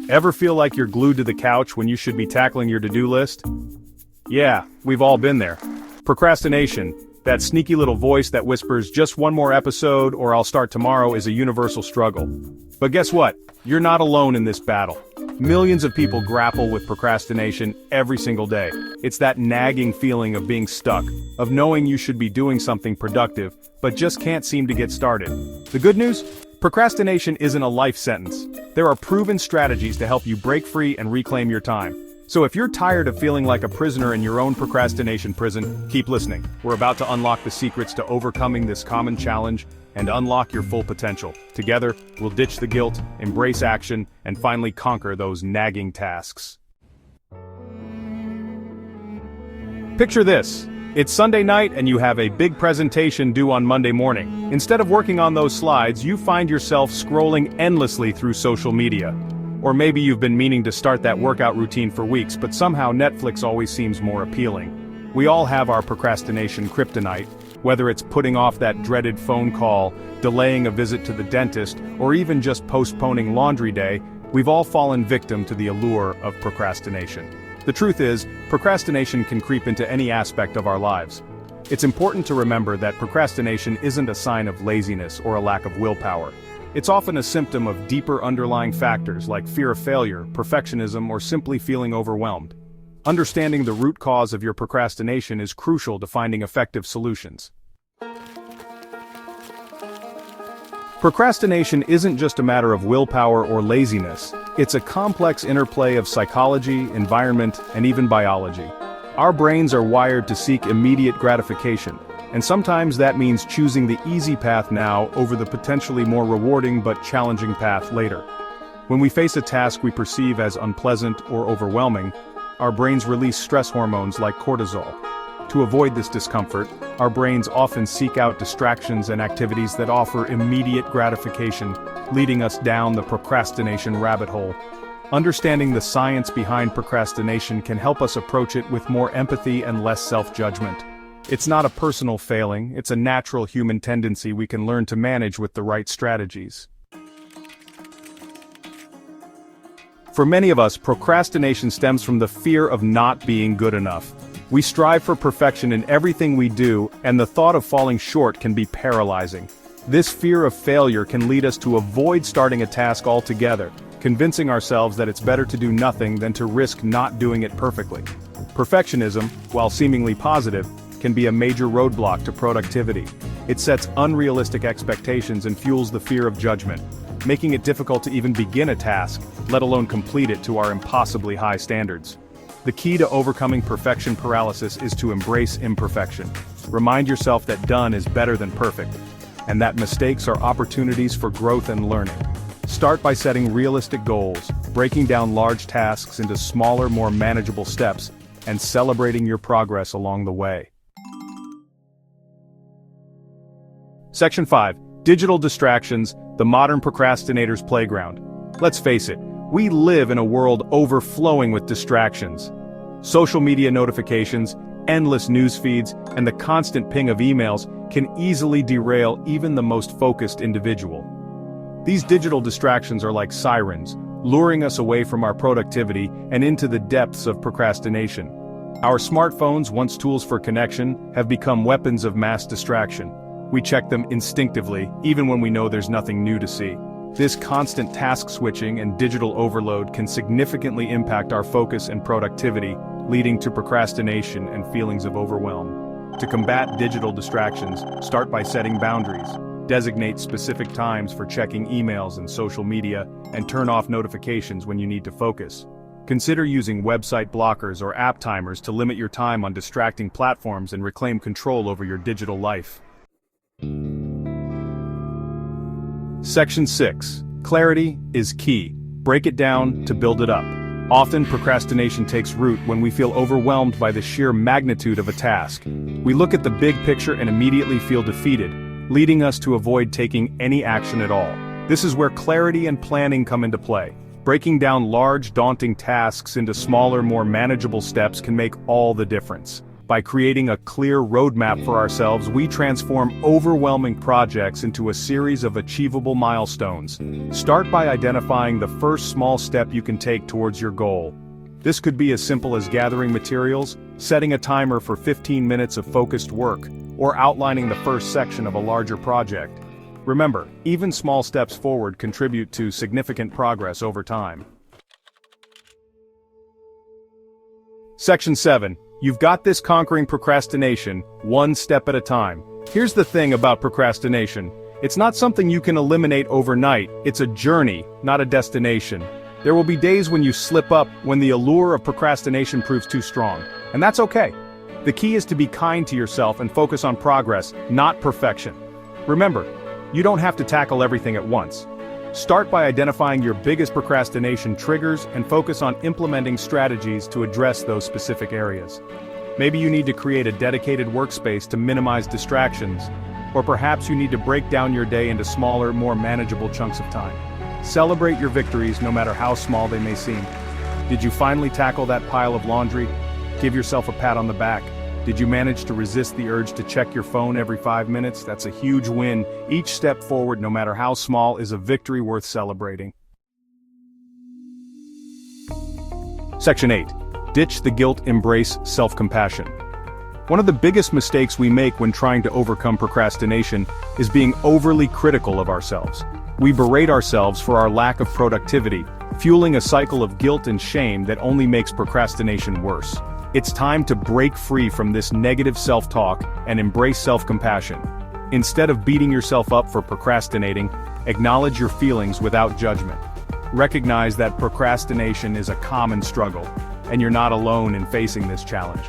Ever feel like you're glued to the couch when you should be tackling your to-do list? Yeah, we've all been there. Procrastination, that sneaky little voice that whispers just one more episode or I'll start tomorrow, is a universal struggle. But guess what? You're not alone in this battle. Millions of people grapple with procrastination every single day. It's that nagging feeling of being stuck, of knowing you should be doing something productive, but just can't seem to get started. The good news? Procrastination isn't a life sentence. There are proven strategies to help you break free and reclaim your time. So if you're tired of feeling like a prisoner in your own procrastination prison, keep listening. We're about to unlock the secrets to overcoming this common challenge and unlock your full potential. Together, we'll ditch the guilt, embrace action, and finally conquer those nagging tasks. Picture this. It's Sunday night and you have a big presentation due on Monday morning. Instead of working on those slides, you find yourself scrolling endlessly through social media. Or maybe you've been meaning to start that workout routine for weeks, but somehow Netflix always seems more appealing. We all have our procrastination kryptonite, whether it's putting off that dreaded phone call, delaying a visit to the dentist, or even just postponing laundry day. We've all fallen victim to the allure of procrastination. The truth is, procrastination can creep into any aspect of our lives. It's important to remember that procrastination isn't a sign of laziness or a lack of willpower. It's often a symptom of deeper underlying factors like fear of failure, perfectionism, or simply feeling overwhelmed. Understanding the root cause of your procrastination is crucial to finding effective solutions. Procrastination isn't just a matter of willpower or laziness. It's a complex interplay of psychology, environment, and even biology. Our brains are wired to seek immediate gratification, and sometimes that means choosing the easy path now over the potentially more rewarding but challenging path later. When we face a task we perceive as unpleasant or overwhelming, our brains release stress hormones like cortisol. To avoid this discomfort, our brains often seek out distractions and activities that offer immediate gratification, leading us down the procrastination rabbit hole. Understanding the science behind procrastination can help us approach it with more empathy and less self-judgment. It's not a personal failing, it's a natural human tendency we can learn to manage with the right strategies. For many of us, procrastination stems from the fear of not being good enough. We strive for perfection in everything we do, and the thought of falling short can be paralyzing. This fear of failure can lead us to avoid starting a task altogether, convincing ourselves that it's better to do nothing than to risk not doing it perfectly. Perfectionism, while seemingly positive, can be a major roadblock to productivity. It sets unrealistic expectations and fuels the fear of judgment, making it difficult to even begin a task, let alone complete it to our impossibly high standards. The key to overcoming perfection paralysis is to embrace imperfection. Remind yourself that done is better than perfect, and that mistakes are opportunities for growth and learning. Start by setting realistic goals, breaking down large tasks into smaller, more manageable steps, and celebrating your progress along the way. Section 5. Digital distractions, the modern procrastinator's playground. Let's face it, we live in a world overflowing with distractions. Social media notifications, endless news feeds, and the constant ping of emails can easily derail even the most focused individual. These digital distractions are like sirens, luring us away from our productivity and into the depths of procrastination. Our smartphones, once tools for connection, have become weapons of mass distraction. We check them instinctively, even when we know there's nothing new to see. This constant task switching and digital overload can significantly impact our focus and productivity, leading to procrastination and feelings of overwhelm. To combat digital distractions, start by setting boundaries. Designate specific times for checking emails and social media, and turn off notifications when you need to focus. Consider using website blockers or app timers to limit your time on distracting platforms and reclaim control over your digital life. Section 6. Clarity is key. Break it down to build it up. Often procrastination takes root when we feel overwhelmed by the sheer magnitude of a task. We look at the big picture and immediately feel defeated, leading us to avoid taking any action at all. This is where clarity and planning come into play. Breaking down large, daunting tasks into smaller, more manageable steps can make all the difference. By creating a clear roadmap for ourselves, we transform overwhelming projects into a series of achievable milestones. Start by identifying the first small step you can take towards your goal. This could be as simple as gathering materials, setting a timer for 15 minutes of focused work, or outlining the first section of a larger project. Remember, even small steps forward contribute to significant progress over time. Section 7. You've got this: conquering procrastination, one step at a time. Here's the thing about procrastination. It's not something you can eliminate overnight. It's a journey, not a destination. There will be days when you slip up, when the allure of procrastination proves too strong. And that's okay. The key is to be kind to yourself and focus on progress, not perfection. Remember, you don't have to tackle everything at once. Start by identifying your biggest procrastination triggers and focus on implementing strategies to address those specific areas. Maybe you need to create a dedicated workspace to minimize distractions, or perhaps you need to break down your day into smaller, more manageable chunks of time. Celebrate your victories, no matter how small they may seem. Did you finally tackle that pile of laundry? Give yourself a pat on the back. Did you manage to resist the urge to check your phone every 5 minutes? That's a huge win. Each step forward, no matter how small, is a victory worth celebrating. Section 8. Ditch the guilt, embrace self-compassion. One of the biggest mistakes we make when trying to overcome procrastination is being overly critical of ourselves. We berate ourselves for our lack of productivity, fueling a cycle of guilt and shame that only makes procrastination worse. It's time to break free from this negative self-talk and embrace self-compassion. Instead of beating yourself up for procrastinating, acknowledge your feelings without judgment. Recognize that procrastination is a common struggle, and you're not alone in facing this challenge.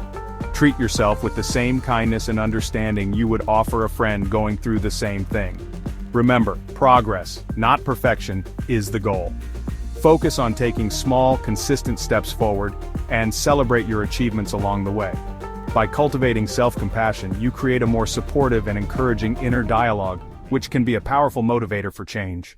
Treat yourself with the same kindness and understanding you would offer a friend going through the same thing. Remember, progress, not perfection, is the goal. Focus on taking small, consistent steps forward, and celebrate your achievements along the way. By cultivating self-compassion, you create a more supportive and encouraging inner dialogue, which can be a powerful motivator for change.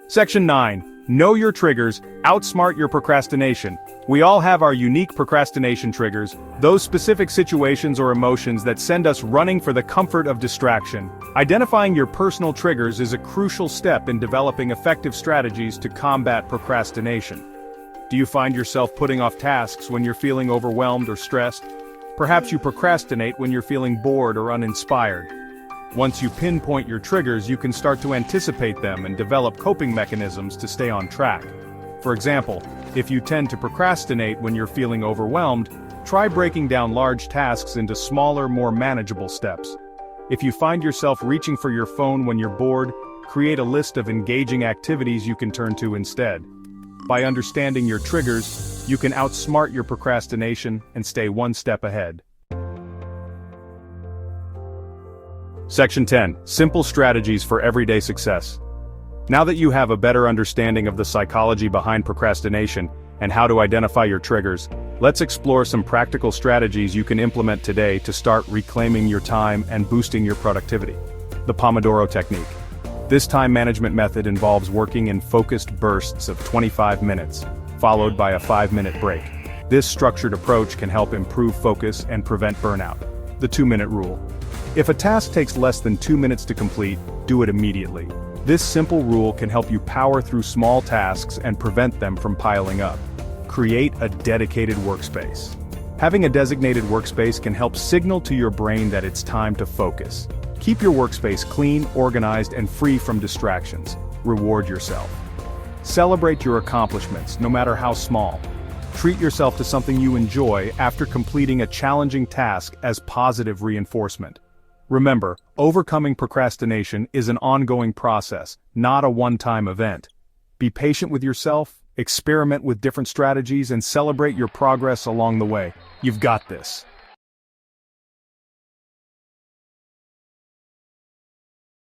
Section 9. Know your triggers, outsmart your procrastination. We all have our unique procrastination triggers, those specific situations or emotions that send us running for the comfort of distraction. Identifying your personal triggers is a crucial step in developing effective strategies to combat procrastination. Do you find yourself putting off tasks when you're feeling overwhelmed or stressed? Perhaps you procrastinate when you're feeling bored or uninspired. Once you pinpoint your triggers, you can start to anticipate them and develop coping mechanisms to stay on track. For example, if you tend to procrastinate when you're feeling overwhelmed, try breaking down large tasks into smaller, more manageable steps. If you find yourself reaching for your phone when you're bored, create a list of engaging activities you can turn to instead. By understanding your triggers, you can outsmart your procrastination and stay one step ahead. Section 10. Simple strategies for everyday success. Now that you have a better understanding of the psychology behind procrastination and how to identify your triggers, let's explore some practical strategies you can implement today to start reclaiming your time and boosting your productivity. The Pomodoro technique. This time management method involves working in focused bursts of 25 minutes, followed by a 5-minute break. This structured approach can help improve focus and prevent burnout. The 2-minute rule. If a task takes less than 2 minutes to complete, do it immediately. This simple rule can help you power through small tasks and prevent them from piling up. Create a dedicated workspace. Having a designated workspace can help signal to your brain that it's time to focus. Keep your workspace clean, organized, and free from distractions. Reward yourself. Celebrate your accomplishments, no matter how small. Treat yourself to something you enjoy after completing a challenging task as positive reinforcement. Remember, overcoming procrastination is an ongoing process, not a one-time event. Be patient with yourself, experiment with different strategies, and celebrate your progress along the way. You've got this.